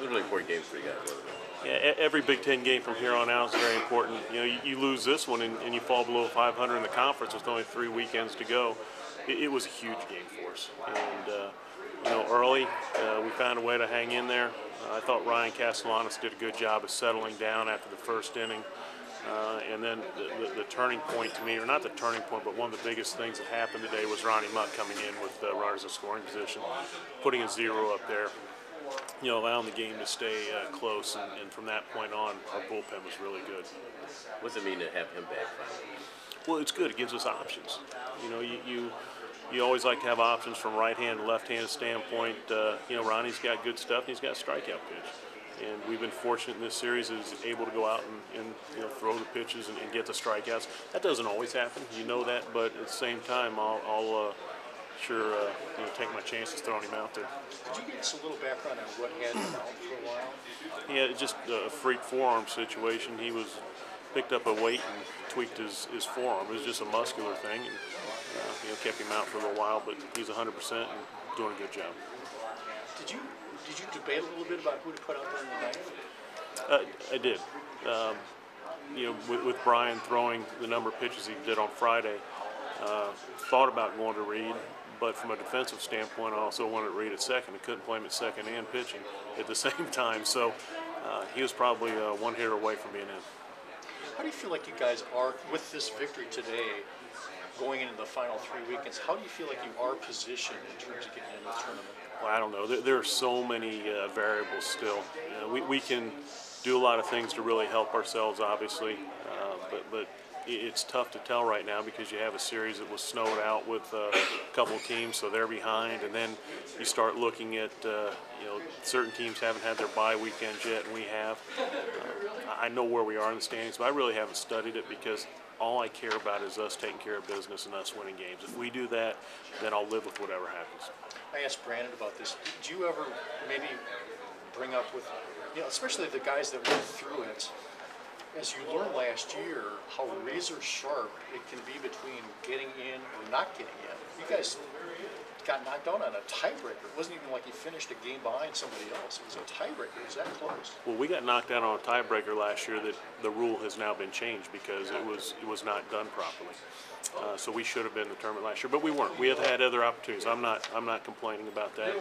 was a really important game for you guys, wasn't it? Yeah, every Big Ten game from here on out is very important. You know, you lose this one and you fall below 500 in the conference with only 3 weekends to go. It was a huge game for us. And, you know, early, we found a way to hang in there. I thought Ryan Castellanos did a good job of settling down after the first inning. And then the turning point to me, or not the turning point, but one of the biggest things that happened today was Ronnie Muck coming in with runners in scoring position, putting a 0 up there, you know, allowing the game to stay close. And from that point on, our bullpen was really good. What's it mean to have him back finally? Well, it's good. It gives us options. You know, you always like to have options from right-hand to left-hand standpoint. You know, Ronnie's got good stuff, and he's got a strikeout pitch. And we've been fortunate in this series that he's able to go out and you know, throw the pitches and get the strikeouts. That doesn't always happen, you know that, but at the same time, I'll sure you know, take my chances throwing him out there. Could you give us a little background on what had him out for a while? Yeah, it's just a freak forearm situation. He was picked up a weight and tweaked his forearm. It was just a muscular thing, and you know, kept him out for a little while. But he's 100% and doing a good job. Did you debate a little bit about who to put out there in the ninth? I did. You know, with Brian throwing the number of pitches he did on Friday, thought about going to Reed, but from a defensive standpoint, I also wanted Reed at second. I couldn't play him at second and pitching at the same time, so he was probably one hitter away from being in. How do you feel like you guys are, with this victory today, going into the final 3 weekends, how do you feel like you are positioned in terms of getting into the tournament? Well, I don't know. There are so many variables still. You know, we can do a lot of things to really help ourselves, obviously, but it's tough to tell right now because you have a series that was snowed out with a couple of teams, so they're behind, and then you start looking at you know, certain teams haven't had their bye weekend yet, and we have. I know where we are in the standings, but I really haven't studied it because all I care about is us taking care of business and us winning games. If we do that, then I'll live with whatever happens. I asked Brandon about this. Do you ever maybe bring up with, you know, especially the guys that went through it, as you learned last year, how razor sharp it can be between getting in or not getting in? You guys got knocked out on a tiebreaker. It wasn't even like you finished a game behind somebody else. It was a tiebreaker. It was that close. Well, we got knocked out on a tiebreaker last year that the rule has now been changed because it was not done properly. So we should have been in the tournament last year, but we weren't. We have had other opportunities. I'm not complaining about that.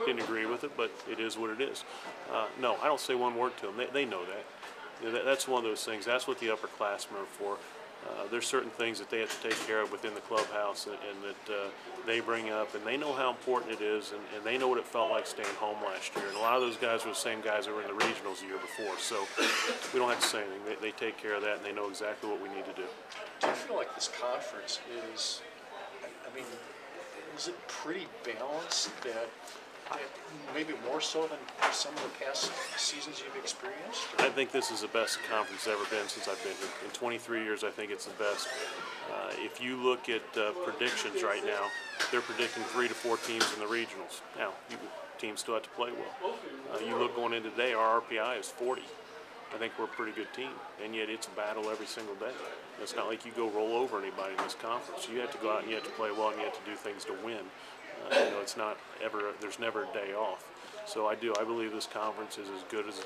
Didn't agree with it, but it is what it is. No, I don't say one word to them. They know that. You know, that's one of those things. That's what the upperclassmen are for. There's certain things that they have to take care of within the clubhouse and that they bring up, and they know how important it is, and they know what it felt like staying home last year. And a lot of those guys were the same guys that were in the regionals the year before, so we don't have to say anything. They take care of that, and they know exactly what we need to do. Do you feel like this conference is, I mean, is it pretty balanced that maybe more so than some of the past seasons you've experienced? I think this is the best conference ever been since I've been here. In 23 years, I think it's the best. If you look at predictions right now, they're predicting 3 to 4 teams in the regionals. Now, teams still have to play well. You look going into today, our RPI is 40. I think we're a pretty good team, and yet it's a battle every single day. It's not like you go roll over anybody in this conference. You have to go out and you have to play well and you have to do things to win. You know, it's not ever, there's never a day off. So I believe this conference is as good as,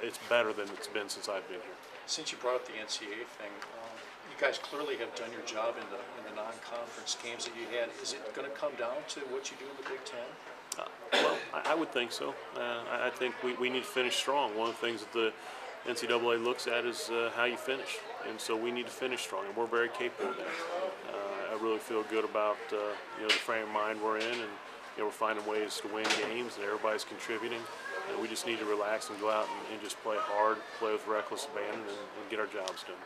it's better than it's been since I've been here. Since you brought up the NCAA thing, you guys clearly have done your job in the non-conference games that you had. Is it going to come down to what you do in the Big Ten? Well, I would think so. I think we need to finish strong. One of the things that the NCAA looks at is how you finish, and so we need to finish strong, and we're very capable of that. I really feel good about you know, the frame of mind we're in, and you know, we're finding ways to win games, and everybody's contributing. And we just need to relax and go out and just play hard, play with reckless abandon, and get our jobs done.